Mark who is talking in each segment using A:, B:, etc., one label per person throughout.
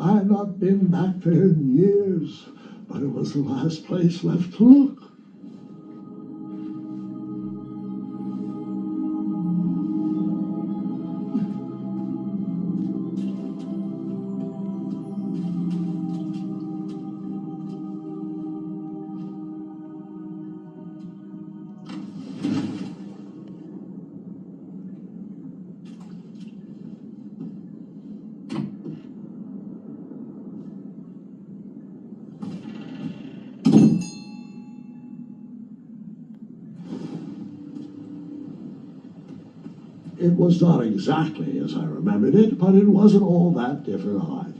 A: I've not been back there in years, but it was the last place left to look. It was not exactly as I remembered it, but it wasn't all that different either.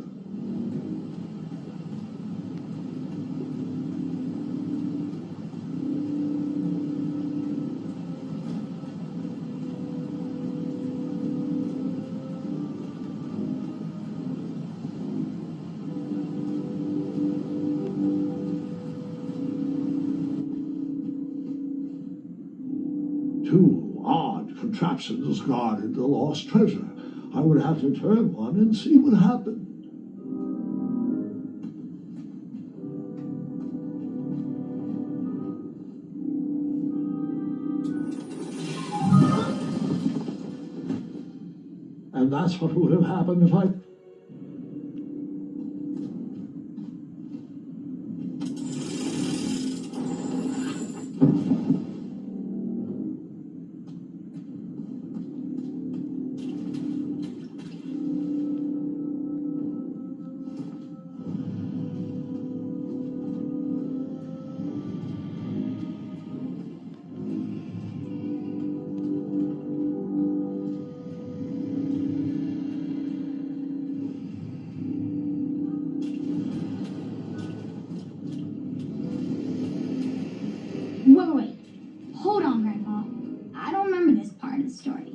A: Two odd contraptions guarded the lost treasure. I would have to turn one and see what happened. And that's what would have happened if I...
B: Wait. Hold on, Grandpa. I don't remember this part of the story.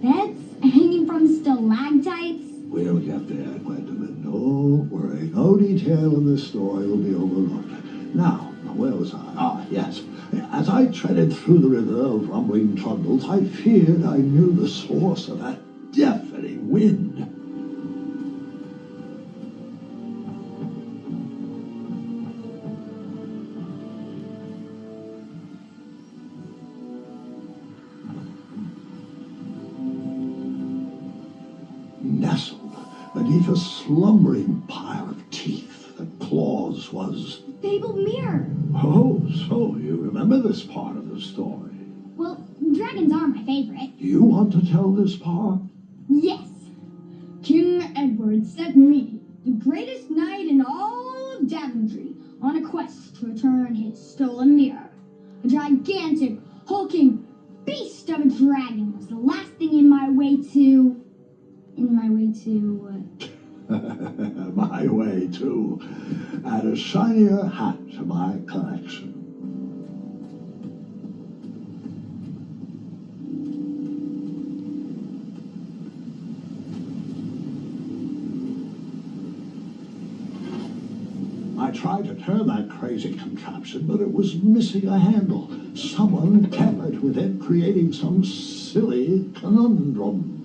B: Beds hanging from stalactites?
A: We'll get there, Gwendolyn. Don't worry. No detail in this story will be overlooked. Now, where was I? Ah, yes. As I treaded through the river of rumbling trundles, I feared I knew the source of that deafening wind. Nestled beneath a slumbering pile of teeth and claws was...
B: Fabled mirror.
A: Oh, so you remember this part of the story?
B: Well, dragons are my favorite.
A: Do you want to tell this part?
B: Yes. King Edward sent me, the greatest knight in all of Daventry, on a quest to return his stolen mirror. A gigantic, hulking beast of a dragon was the last thing in my way to...
A: My way, too. Add a shinier hat to my collection. I tried to turn that crazy contraption, but it was missing a handle. Someone tampered with it, creating some silly conundrum.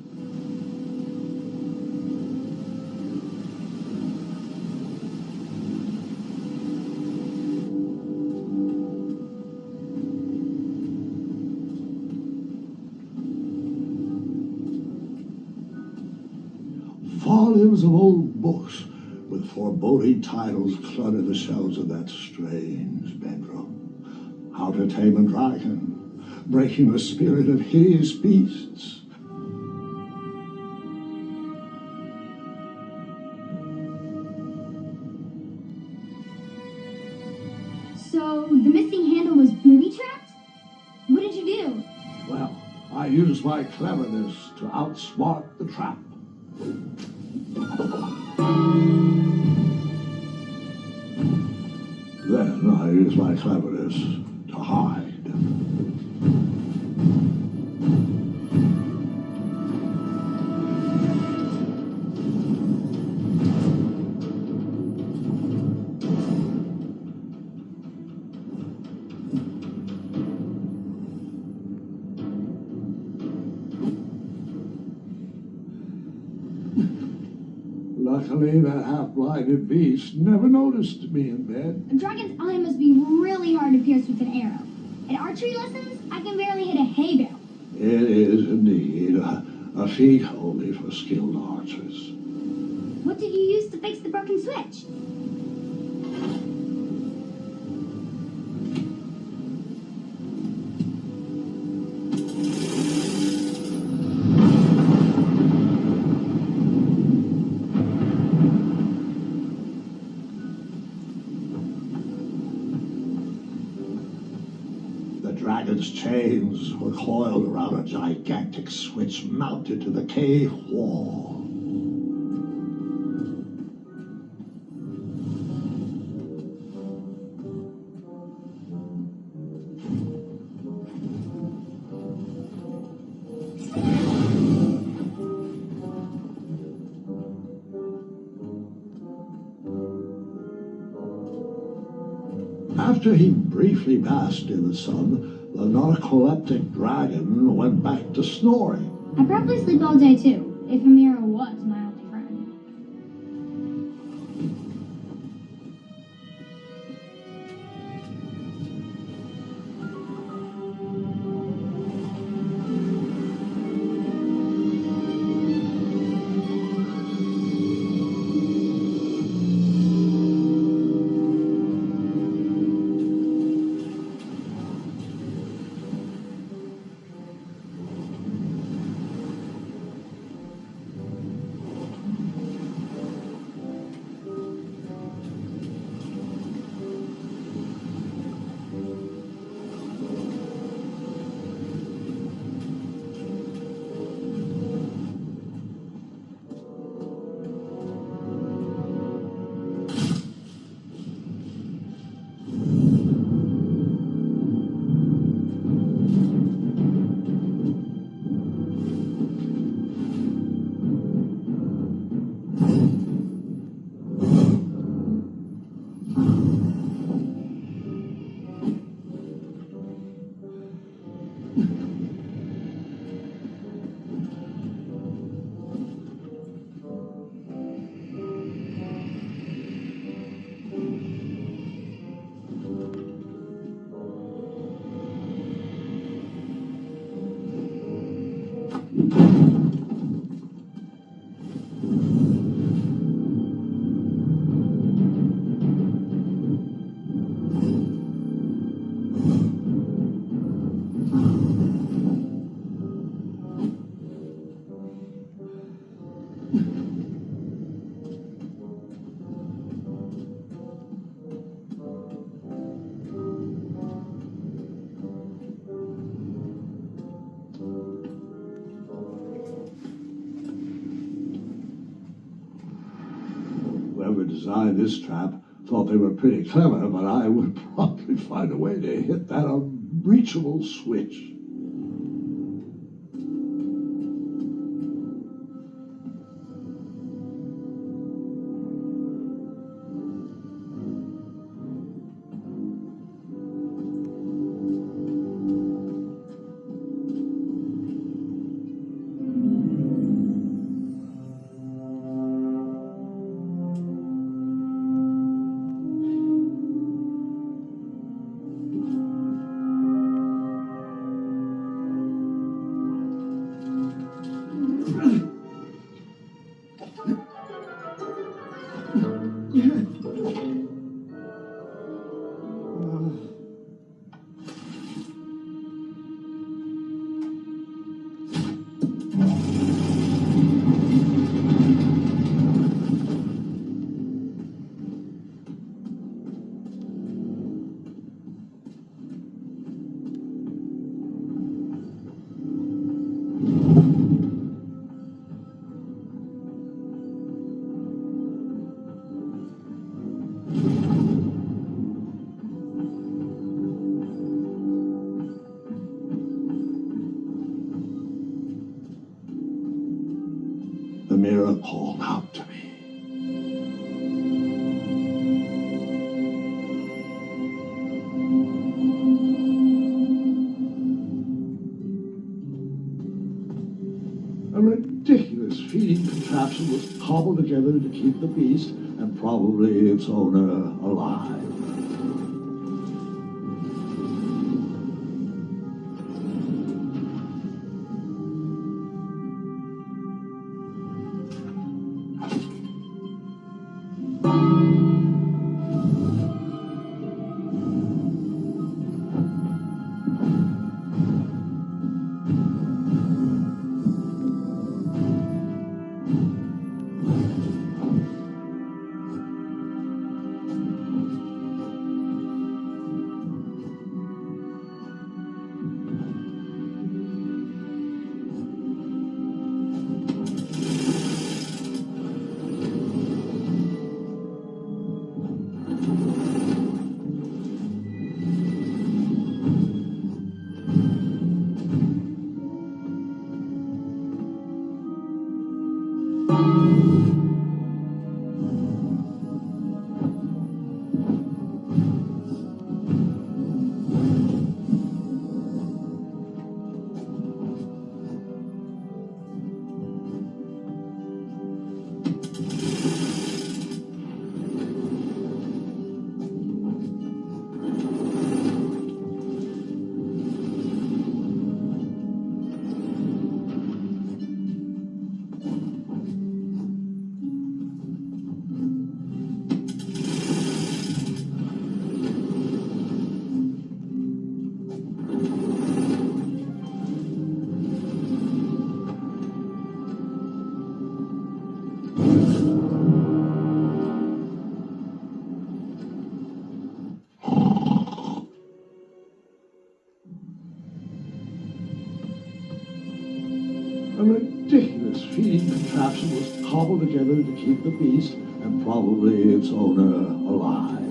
A: Volumes of old books with foreboding titles clutter the shelves of that strange bedroom. How to Tame a Dragon, Breaking the Spirit of Hideous Beasts.
B: So, the missing handle was booby-trapped? What did you do?
A: Well, I used my cleverness to outsmart the trap. Then I used my cleverness to hide. Luckily, that half-blinded beast never noticed me in bed.
B: A dragon's eye must be really hard to pierce with an arrow. At archery lessons, I can barely hit a hay bale.
A: It is indeed a feat only for skilled archers.
B: What did you use to fix the broken switch?
A: The dragon's chains were coiled around a gigantic switch mounted to the cave wall. After he briefly basked in the sun, the narcoleptic dragon went back to snoring.
B: I probably sleep all day too, if a mirror was my only friend. Whoever designed this trap thought they were pretty clever, but I would probably find a way to hit that unreachable switch.
A: mirror called out to me. A ridiculous feeding contraption was cobbled together to keep the beast and probably its owner alive. A ridiculous feeding contraption was cobbled together to keep the beast and probably its owner alive.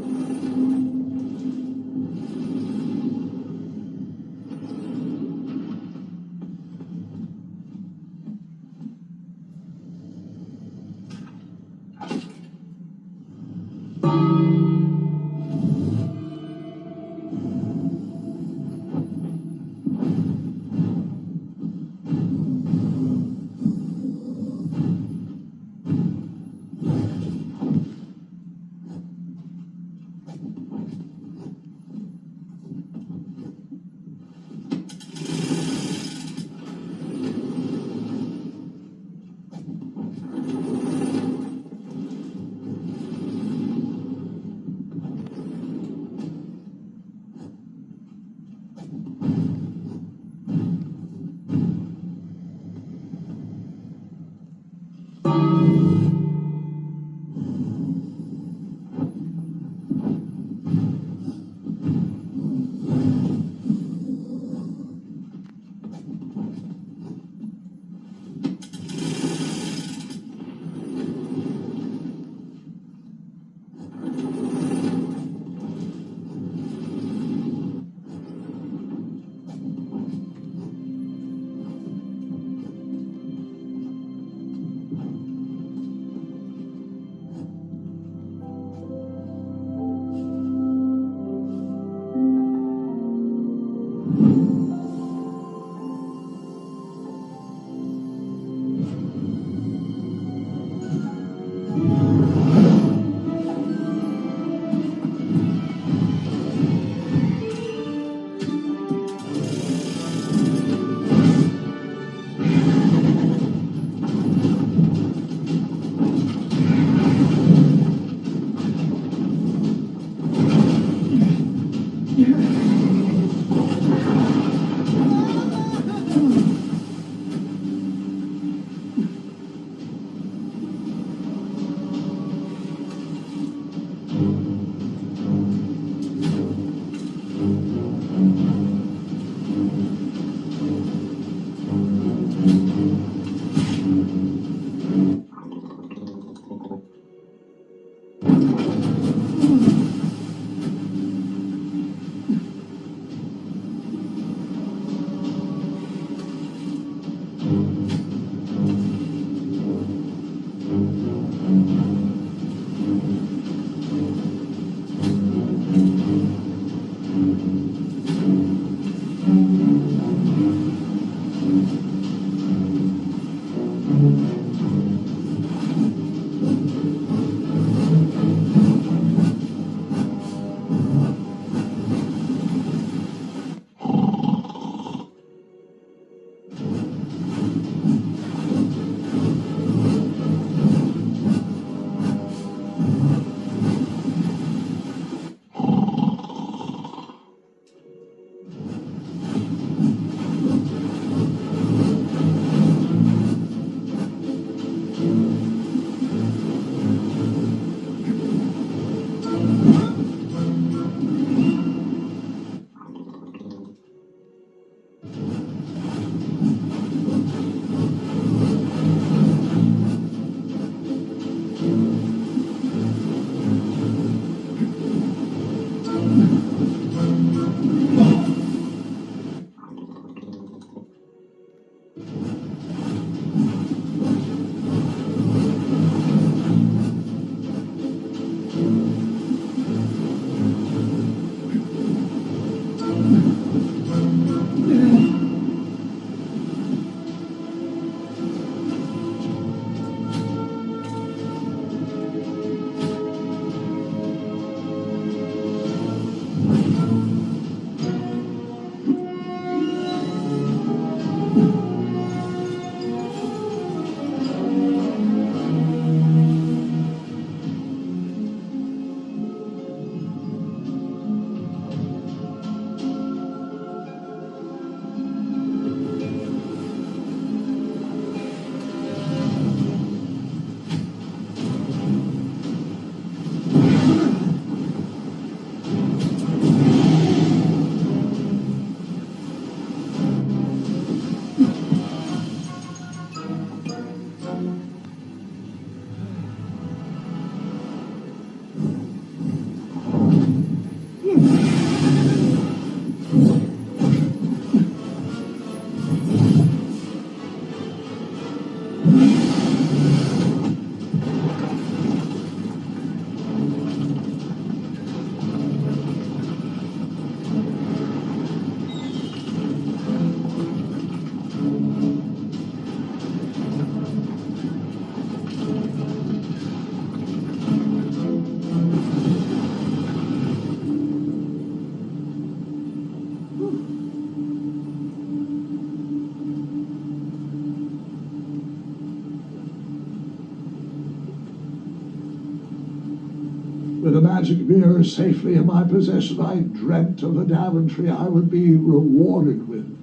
A: With the magic mirror safely in my possession, I dreamt of the Daventry I would be rewarded with,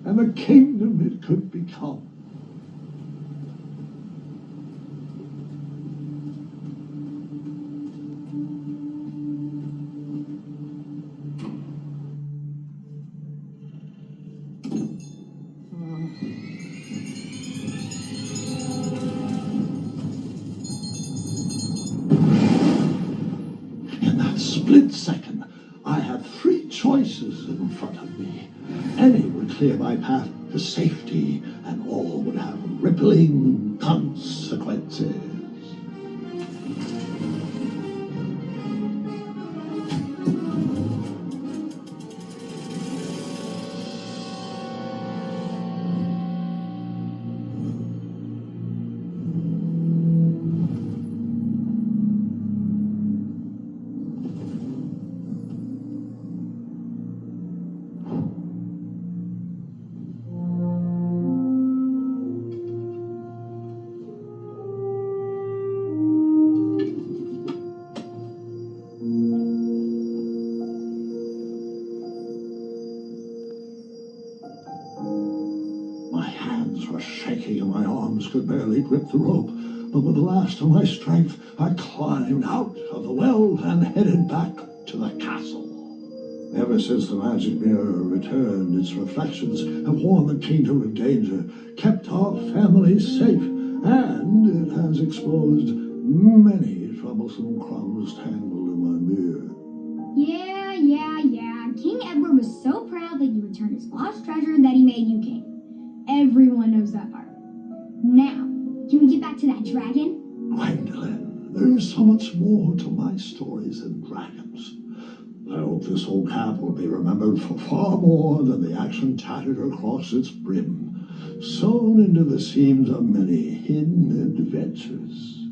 A: and the kingdom it could become. Split second, I had three choices in front of me. Any would clear my path to safety, and all would have rippling consequences. Could barely grip the rope, but with the last of my strength, I climbed out of the well and headed back to the castle. Ever since the magic mirror returned, its reflections have warned the kingdom of danger, kept our family safe, and it has exposed many troublesome crumbs tangled in my mirror.
B: Yeah. King Edward was so proud that you returned his lost treasure that he made you king. Everyone knows that part. Now, can we get back to that dragon?
A: Gwendolyn, there is so much more to my stories than dragons. I hope this old cap will be remembered for far more than the action tattered across its brim, sewn into the seams of many hidden adventures.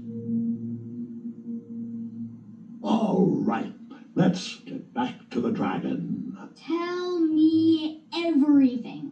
A: All right, let's get back to the dragon.
B: Tell me everything.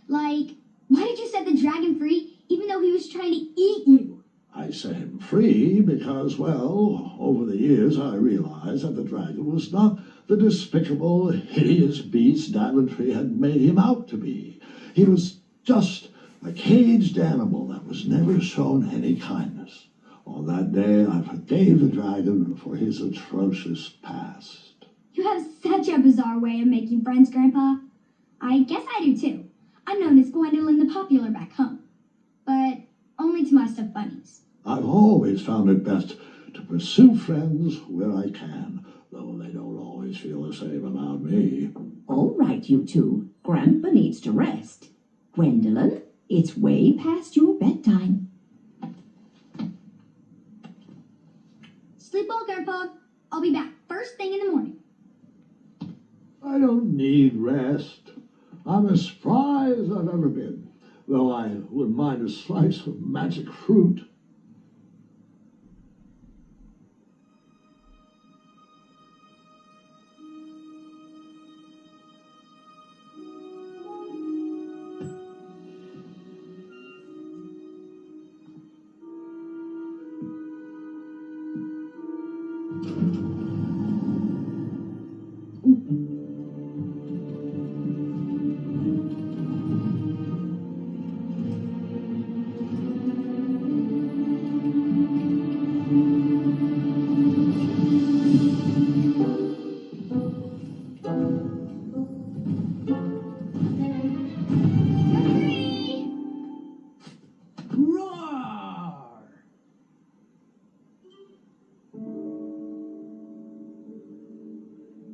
B: Like, why did you set the dragon free even though he was trying to eat you?
A: I set him free because, well, over the years I realized that the dragon was not the despicable, hideous beast Daventry had made him out to be. He was just a caged animal that was never shown any kindness. On that day, I forgave the dragon for his atrocious past.
B: You have such a bizarre way of making friends, Grandpa. I guess I do too. I'm known as Gwendolyn the Popular back home, but only to my stuffed bunnies.
A: I've always found it best to pursue friends where I can, though they don't always feel the same about me.
C: All right, you two. Grandpa needs to rest. Gwendolyn, it's way past your bedtime.
B: Sleep well, Grandpa. I'll be back first thing in the morning.
A: I don't need rest. I'm as spry as I've ever been, though I wouldn't mind a slice of magic fruit.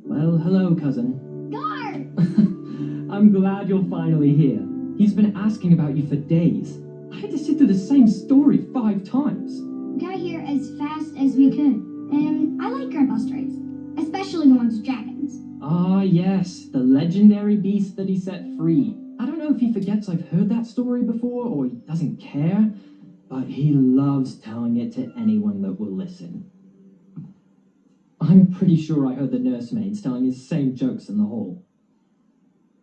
D: Well, hello, cousin.
B: Guard!
D: I'm glad you're finally here. He's been asking about you for days. I had to sit through the same story 5 times.
B: We got here as fast as we could, and I like Grandpa's stories, especially the ones with dragons.
D: Ah, yes, the legendary beast that he set free. I don't know if he forgets I've heard that story before, or he doesn't care, but he loves telling it to anyone that will listen. I'm pretty sure I heard the nursemaids telling his same jokes in the hall.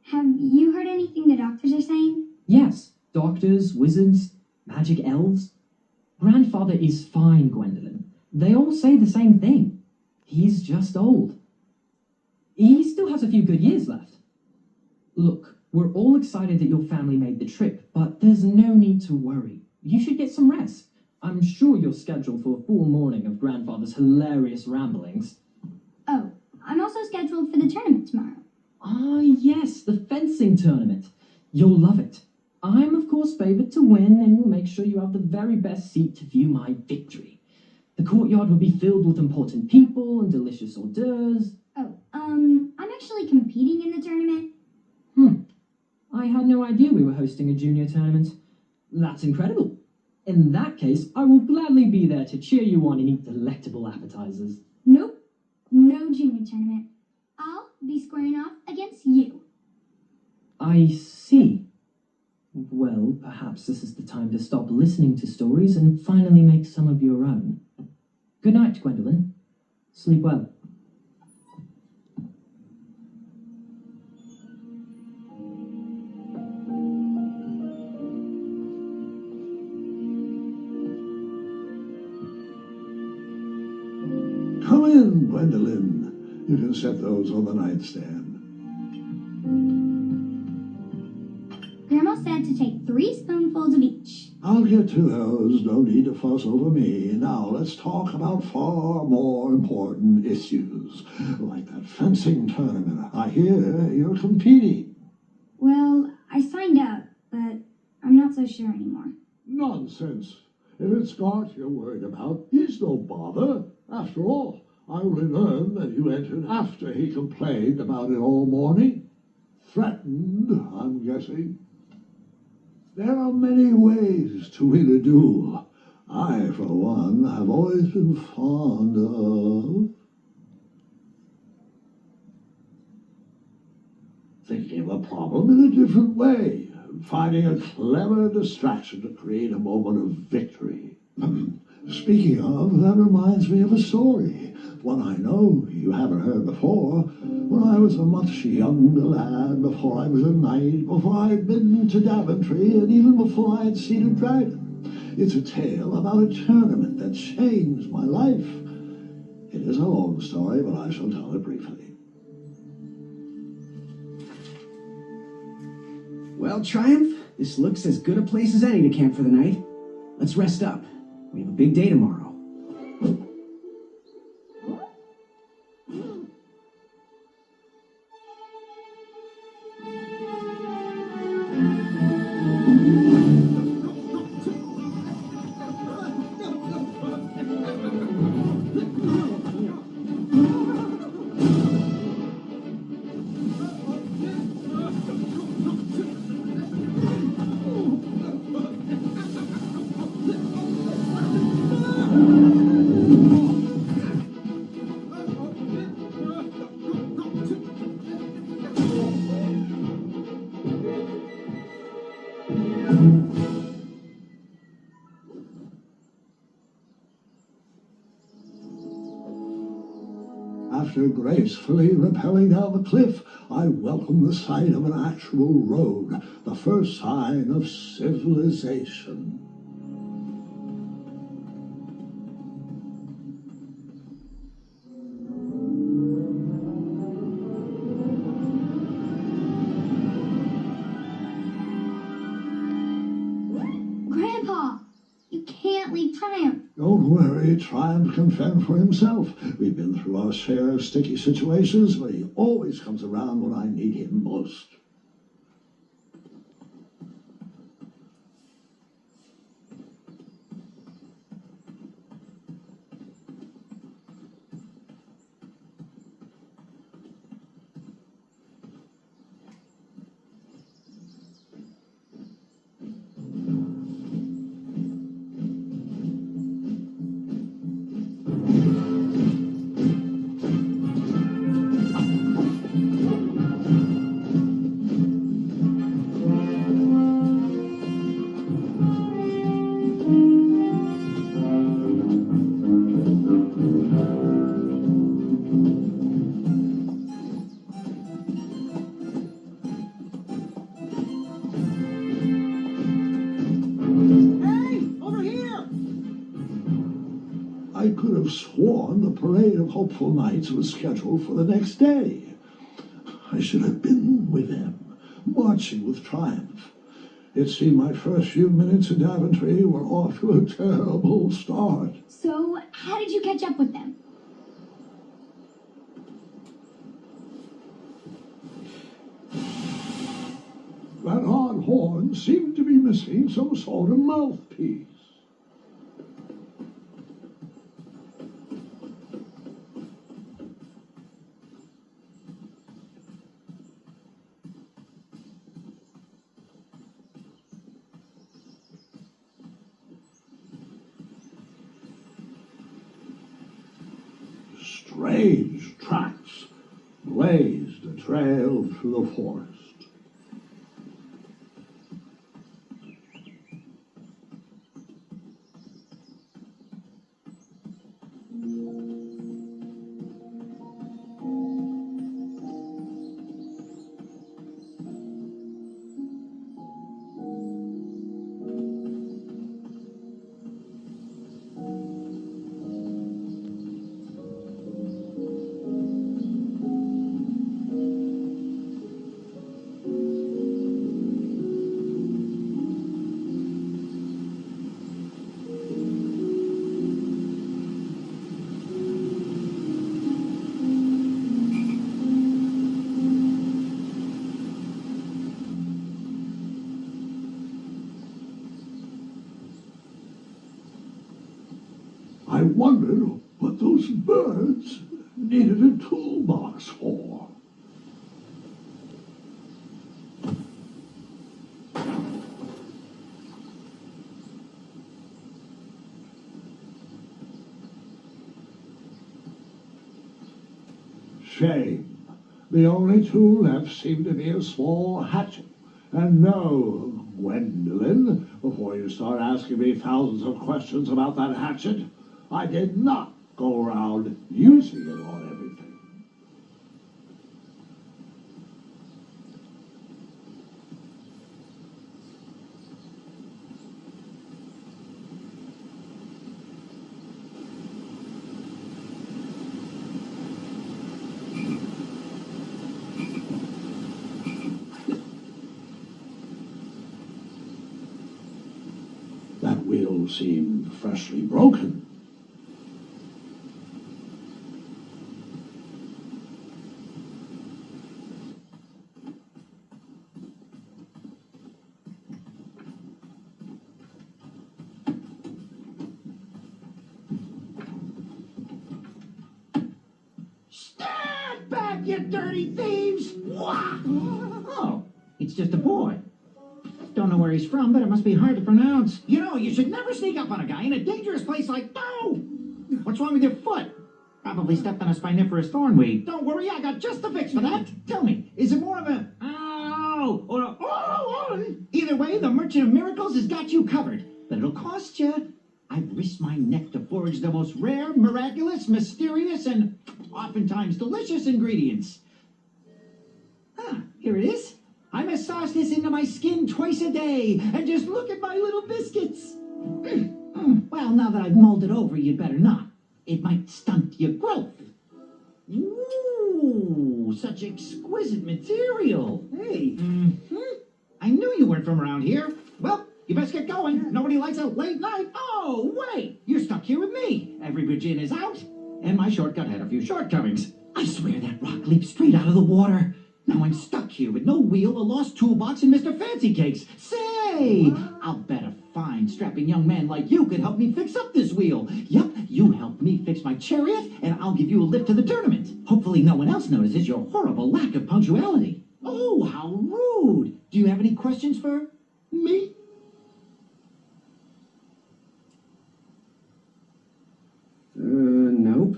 B: Have you heard anything the doctors are saying?
D: Yes, doctors, wizards, magic elves. Grandfather is fine, Gwendolyn. They all say the same thing. He's just old. He still has a few good years left. Look, we're all excited that your family made the trip, but there's no need to worry. You should get some rest. I'm sure you're scheduled for a full morning of Grandfather's hilarious ramblings.
B: Oh, I'm also scheduled for the tournament tomorrow.
D: Ah, yes, the fencing tournament. You'll love it. I'm, of course, favored to win and will make sure you have the very best seat to view my victory. The courtyard will be filled with important people and delicious hors d'oeuvres.
B: Oh, I'm actually competing in the tournament.
D: I had no idea we were hosting a junior tournament. That's incredible. In that case, I will gladly be there to cheer you on and eat delectable appetizers.
B: Nope, no junior tournament. I'll be squaring off against you.
D: I see. Well, perhaps this is the time to stop listening to stories and finally make some of your own. Good night, Gwendolyn. Sleep well.
A: Come in, Gwendolyn. You can set those on the nightstand.
B: Grandma said to take 3 spoonfuls of each.
A: I'll get to those. No need to fuss over me. Now let's talk about far more important issues, like that fencing tournament. I hear you're competing.
B: Well, I signed up, but I'm not so sure anymore.
A: Nonsense. If it's Scott you're worried about, he's no bother. After all, I only learned that you entered after he complained about it all morning. Threatened, I'm guessing. There are many ways to win a duel. I, for one, have always been fond of thinking of a problem in a different way, finding a clever distraction to create a moment of victory. Speaking of, that reminds me of a story, one I know you haven't heard before. When I was a much younger lad, before I was a knight, before I'd been to Daventry, and even before I'd seen a dragon. It's a tale about a tournament that changed my life. It is a long story, but I shall tell it briefly.
E: Well, Triumph, this looks as good a place as any to camp for the night. Let's rest up. We have a big day tomorrow.
A: After gracefully rappelling down the cliff, I welcomed the sight of an actual road, the first sign of civilization.
B: Grandpa, you can't leave Triumph.
A: Don't worry, Triumph can fend for himself. We've been through our share of sticky situations, but he always comes around when I need him most. I could have sworn the parade of hopeful knights was scheduled for the next day. I should have been with them, marching with triumph. It seemed my first few minutes in Daventry were off to a terrible start.
B: So, how did you catch up with them?
A: That odd horn seemed to be missing some sort of mouthpiece. Strange tracks blazed a trail through the forest. I wondered what those birds needed a toolbox for. Shame. The only tool left seemed to be a small hatchet. And no, Gwendolyn, before you start asking me thousands of questions about that hatchet, I did not go around using it on everything. That wheel seemed freshly broken.
F: Stand back, you dirty thieves! Wah! Oh, it's just a boy. Don't know where he's from, but it must be hard to pronounce. You know, you should never sneak up on a guy in a dangerous place like... No! What's wrong with your foot? Probably stepped on a spiniferous thornweed. Don't worry, I got just the fix for that. Tell me, is it more of a... Ow! Or a... Oh! Either way, the Merchant of Miracles has got you covered. But it'll cost you. I've risked my neck to forage the most rare, miraculous, mysterious, and oftentimes delicious ingredients. Ah, here it is. I massage this into my skin twice a day, and just look at my little biscuits. Well, now that I've mulled it over, you'd better not. It might stunt your growth. Ooh, such exquisite material. Hey. I knew you weren't from around here. Well, you best get going. Nobody likes a late night. Oh, wait. You're stuck here with me. Every bridge in is out. And my shortcut had a few shortcomings. I swear that rock leaped straight out of the water. Now I'm stuck here with no wheel, a lost toolbox, and Mr. Fancy Cakes. Say, I'll bet a fine, strapping young man like you could help me fix up this wheel. Yup, you help me fix my chariot, and I'll give you a lift to the tournament. Hopefully no one else notices your horrible lack of punctuality. Oh, how rude. Do you have any questions for me?
E: Nope.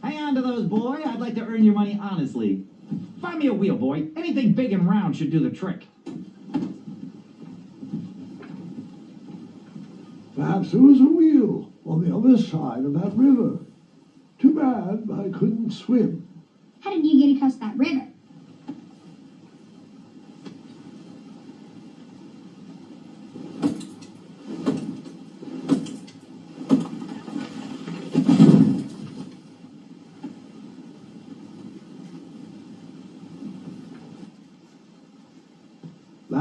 F: Hang on to those, boy. I'd like to earn your money honestly. Find me a wheel, boy. Anything big and round should do the trick.
A: Perhaps there was a wheel on the other side of that river. Too bad I couldn't swim.
B: How did you get across that river?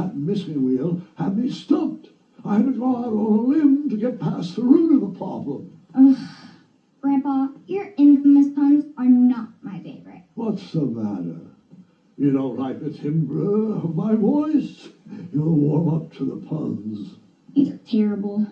A: that missing wheel had me stumped. I had to go out on a limb to get past the root of the problem.
B: Ugh. Grandpa, your infamous puns are not my favorite.
A: What's the matter? You don't like the timbre of my voice? You'll warm up to the puns.
B: These are terrible.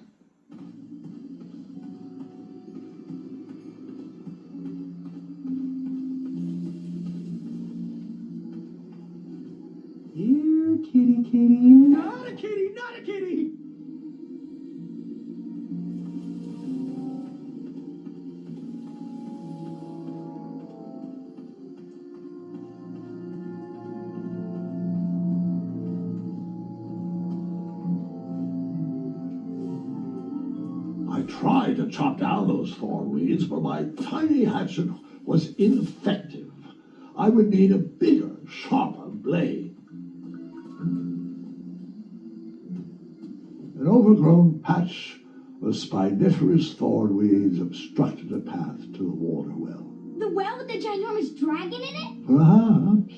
E: Here, kitty, kitty. Not a kitty, not a kitty!
A: I tried to chop down those thorn weeds, but my tiny hatchet was ineffective. I would need a bigger, sharper blade. An overgrown patch of spiniferous thorn weeds obstructed a path to the water well.
B: The well with the ginormous dragon in it?
A: Perhaps.